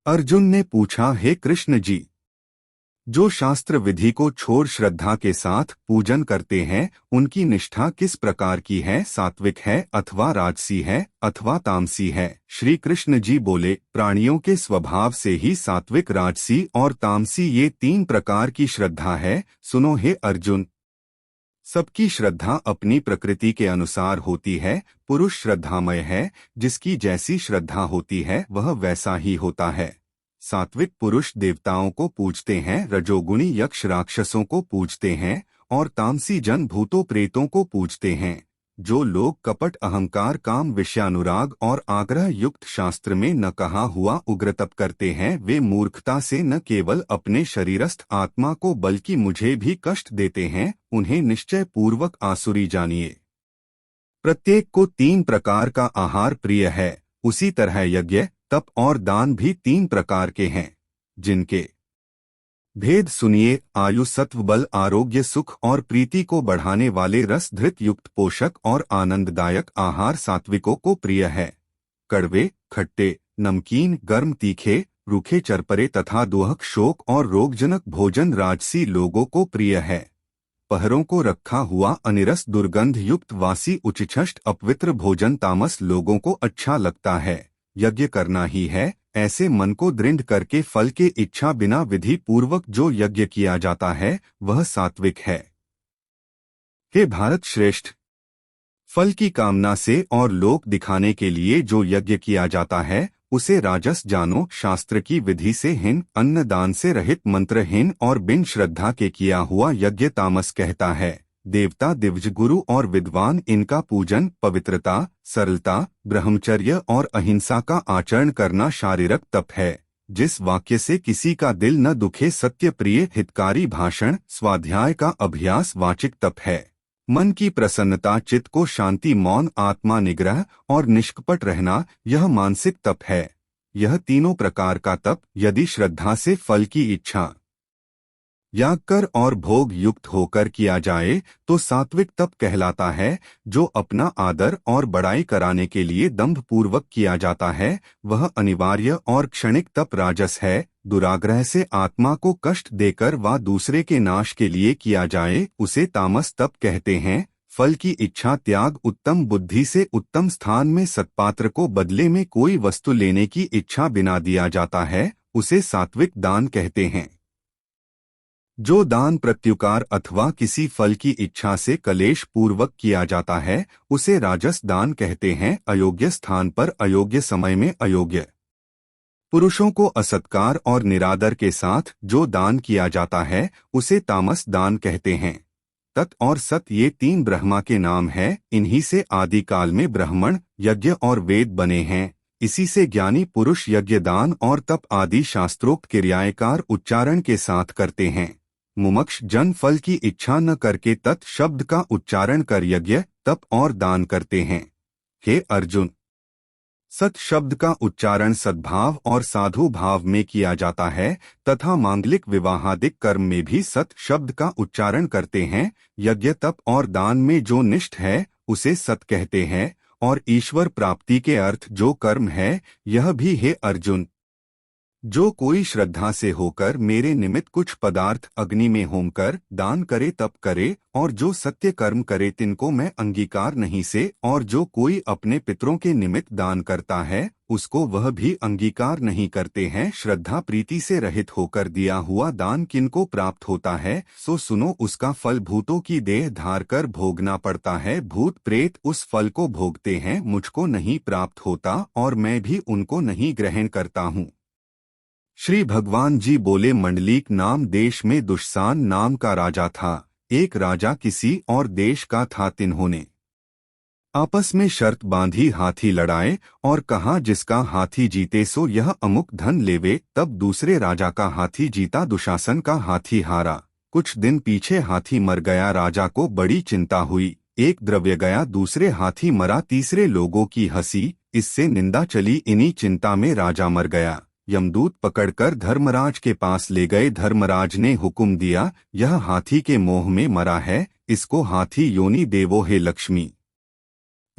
अर्जुन ने पूछा, हे कृष्ण जी, जो शास्त्र विधि को छोड़ श्रद्धा के साथ पूजन करते हैं उनकी निष्ठा किस प्रकार की है? सात्विक है अथवा राजसी है अथवा तामसी है? श्री कृष्ण जी बोले, प्राणियों के स्वभाव से ही सात्विक, राजसी और तामसी ये 3 प्रकार की श्रद्धा है। सुनो हे अर्जुन, सबकी श्रद्धा अपनी प्रकृति के अनुसार होती है। पुरुष श्रद्धामय है, जिसकी जैसी श्रद्धा होती है वह वैसा ही होता है। सात्विक पुरुष देवताओं को पूजते हैं, रजोगुणी यक्ष राक्षसों को पूजते हैं और तामसी जन भूतों प्रेतों को पूजते हैं। जो लोग कपट, अहंकार, काम, विषयानुराग और आग्रह युक्त शास्त्र में न कहा हुआ उग्र तप करते हैं, वे मूर्खता से न केवल अपने शरीरस्थ आत्मा को बल्कि मुझे भी कष्ट देते हैं। उन्हें निश्चय पूर्वक आसुरी जानिए। प्रत्येक को 3 प्रकार का आहार प्रिय है। उसी तरह यज्ञ, तप और दान भी 3 प्रकार के हैं, जिनके भेद सुनिए। आयु, सत्व, बल, आरोग्य, सुख और प्रीति को बढ़ाने वाले रस धृत युक्त पोषक और आनंददायक आहार सात्विकों को प्रिय है। कड़वे, खट्टे, नमकीन, गर्म, तीखे, रूखे, चरपरे तथा दुहक, शोक और रोगजनक भोजन राजसी लोगों को प्रिय है। पहरों को रखा हुआ अनिरस, दुर्गंध युक्त, वासी, उच्छिष्ट, अपवित्र भोजन तामस लोगों को अच्छा लगता है। यज्ञ करना ही है, ऐसे मन को दृढ़ करके फल के इच्छा बिना विधि पूर्वक जो यज्ञ किया जाता है वह सात्विक है। हे भारत श्रेष्ठ, फल की कामना से और लोक दिखाने के लिए जो यज्ञ किया जाता है उसे राजस जानो। शास्त्र की विधि से हीन, अन्न दान से रहित, मंत्रहीन और बिन श्रद्धा के किया हुआ यज्ञ तामस कहता है। देवता, दिव्ज, गुरु और विद्वान इनका पूजन पवित्रता, सरलता, ब्रह्मचर्य और अहिंसा का आचरण करना शारीरिक तप है। जिस वाक्य से किसी का दिल न दुखे, सत्य प्रिय, हितकारी भाषण, स्वाध्याय का अभ्यास वाचिक तप है। मन की प्रसन्नता, चित्त को शांति, मौन, आत्मा निग्रह और निष्कपट रहना, यह मानसिक तप है। यह तीनों प्रकार का तप यदि श्रद्धा से फल की इच्छा याग कर और भोग युक्त होकर किया जाए तो सात्विक तप कहलाता है। जो अपना आदर और बड़ाई कराने के लिए दंभ पूर्वक किया जाता है वह अनिवार्य और क्षणिक तप राजस है। दुराग्रह से आत्मा को कष्ट देकर व दूसरे के नाश के लिए किया जाए उसे तामस तप कहते हैं। फल की इच्छा त्याग, उत्तम बुद्धि से उत्तम स्थान में सत्पात्र को बदले में कोई वस्तु लेने की इच्छा बिना दिया जाता है उसे सात्विक दान कहते हैं। जो दान प्रत्युकार अथवा किसी फल की इच्छा से कलेश पूर्वक किया जाता है उसे राजस दान कहते हैं। अयोग्य स्थान पर, अयोग्य समय में, अयोग्य पुरुषों को असत्कार और निरादर के साथ जो दान किया जाता है उसे तामस दान कहते हैं। तत् और सत ये 3 ब्रह्मा के नाम हैं। इन्हीं से आदिकाल में ब्राह्मण, यज्ञ और वेद बने हैं। इसी से ज्ञानी पुरुष यज्ञ, दान और तप आदि शास्त्रोक्त क्रियाएकार उच्चारण के साथ करते हैं। मुमुक्ष जन फल की इच्छा न करके तत् शब्द का उच्चारण कर यज्ञ, तप और दान करते हैं। हे अर्जुन, सत शब्द का उच्चारण सद्भाव और साधु भाव में किया जाता है तथा मांगलिक विवाहादिक कर्म में भी सत शब्द का उच्चारण करते हैं। यज्ञ, तप और दान में जो निष्ठ है उसे सत कहते हैं और ईश्वर प्राप्ति के अर्थ जो कर्म है यह भी। हे अर्जुन, जो कोई श्रद्धा से होकर मेरे निमित्त कुछ पदार्थ अग्नि में होम कर दान करे, तप करे और जो सत्य कर्म करे तिनको मैं अंगीकार नहीं से। और जो कोई अपने पितरों के निमित्त दान करता है उसको वह भी अंगीकार नहीं करते हैं। श्रद्धा प्रीति से रहित होकर दिया हुआ दान किनको प्राप्त होता है सो सुनो, उसका फल भूतों की देह धार कर भोगना पड़ता है। भूत प्रेत उस फल को भोगते हैं, मुझको नहीं प्राप्त होता और मैं भी उनको नहीं ग्रहण करता हूँ। श्री भगवान जी बोले, मंडलीक नाम देश में दुष्सान नाम का राजा था। एक राजा किसी और देश का था। तिन्होंने आपस में शर्त बांधी, हाथी लड़ाए और कहा जिसका हाथी जीते सो यह अमुक धन लेवे। तब दूसरे राजा का हाथी जीता, दुशासन का हाथी हारा। कुछ दिन पीछे हाथी मर गया, राजा को बड़ी चिंता हुई। एक द्रव्य गया, दूसरे हाथी मरा, तीसरे लोगों की हंसी, इससे निंदा चली। इन्हीं चिंता में राजा मर गया। यमदूत पकड़कर धर्मराज के पास ले गए। धर्मराज ने हुक्म दिया, यह हाथी के मोह में मरा है, इसको हाथी योनि देवो हे लक्ष्मी।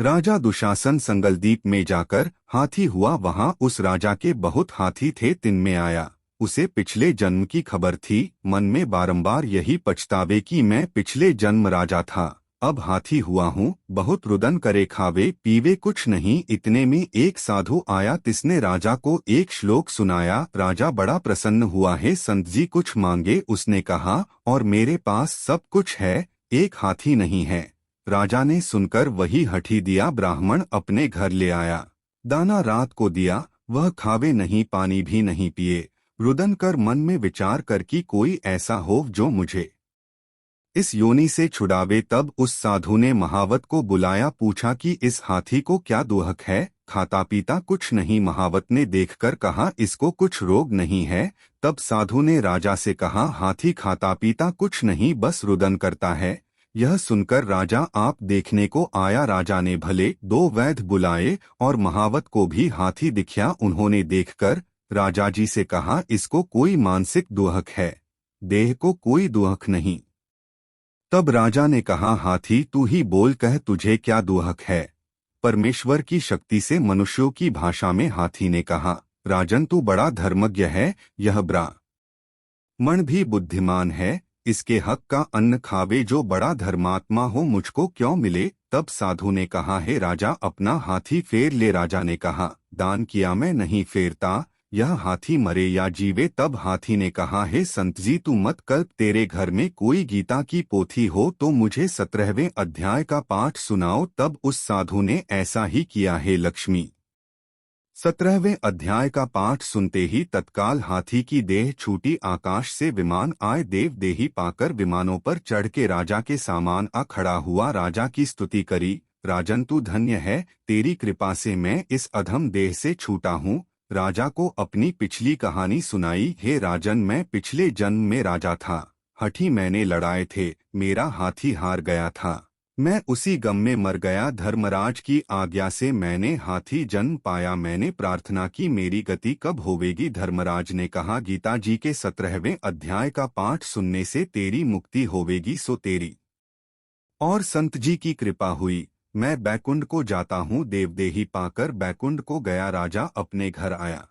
राजा दुशासन संगलदीप में जाकर हाथी हुआ। वहां उस राजा के बहुत हाथी थे। तिन में आया, उसे पिछले जन्म की खबर थी। मन में बारंबार यही पछतावे कि मैं पिछले जन्म राजा था, अब हाथी हुआ हूँ। बहुत रुदन करे खावे पीवे कुछ नहीं। इतने में एक साधु आया, तिसने राजा को एक श्लोक सुनाया। राजा बड़ा प्रसन्न हुआ। है संत जी कुछ मांगे? उसने कहा, और मेरे पास सब कुछ है, एक हाथी नहीं है। राजा ने सुनकर वही हठी दिया ब्राह्मण अपने घर ले आया। दाना रात को दिया, वह खावे नहीं, पानी भी नहीं पिए। रुदन कर मन में विचार कर कि कोई ऐसा हो जो मुझे इस योनि से छुड़ावे। तब उस साधु ने महावत को बुलाया, पूछा कि इस हाथी को क्या दुहक है? खाता पीता कुछ नहीं। महावत ने देखकर कहा, इसको कुछ रोग नहीं है। तब साधु ने राजा से कहा, हाथी खाता पीता कुछ नहीं, बस रुदन करता है। यह सुनकर राजा आप देखने को आया। राजा ने भले 2 वैद्य बुलाए और महावत को भी हाथी दिखया। उन्होंने देखकर राजा जी से कहा, इसको कोई मानसिक दुहक है, देह को कोई दुहक नहीं। तब राजा ने कहा, हाथी तू ही बोल, कह तुझे क्या दुहक है? परमेश्वर की शक्ति से मनुष्यों की भाषा में हाथी ने कहा, राजन तू बड़ा धर्मज्ञ है, यह ब्राह्मण भी बुद्धिमान है, इसके हक का अन्न खावे। जो बड़ा धर्मात्मा हो मुझको क्यों मिले? तब साधु ने कहा, हे राजा अपना हाथी फेर ले। राजा ने कहा, दान किया मैं नहीं फेरता, यह हाथी मरे या जीवे। तब हाथी ने कहा, हे संत जी तू मत कर, तेरे घर में कोई गीता की पोथी हो तो मुझे 17वें अध्याय का पाठ सुनाओ। तब उस साधु ने ऐसा ही किया। हे लक्ष्मी, 17वें अध्याय का पाठ सुनते ही तत्काल हाथी की देह छूटी। आकाश से विमान आए, देव देही पाकर विमानों पर चढ़ के राजा के सामान आ खड़ा हुआ। राजा की स्तुति करी, राजन तू धन्य है, तेरी कृपा से मैं इस अधम देह से छूटा हूँ। राजा को अपनी पिछली कहानी सुनाई। हे राजन, मैं पिछले जन्म में राजा था, हठी मैंने लड़ाए थे, मेरा हाथी हार गया था, मैं उसी गम में मर गया। धर्मराज की आज्ञा से मैंने हाथी जन्म पाया। मैंने प्रार्थना की मेरी गति कब होवेगी? धर्मराज ने कहा, गीता जी के 17वें अध्याय का पाठ सुनने से तेरी मुक्ति होवेगी। सो तेरी और संत जी की कृपा हुई, मैं बैकुंठ को जाता हूँ। देवदेही पाकर बैकुंठ को गया, राजा अपने घर आया।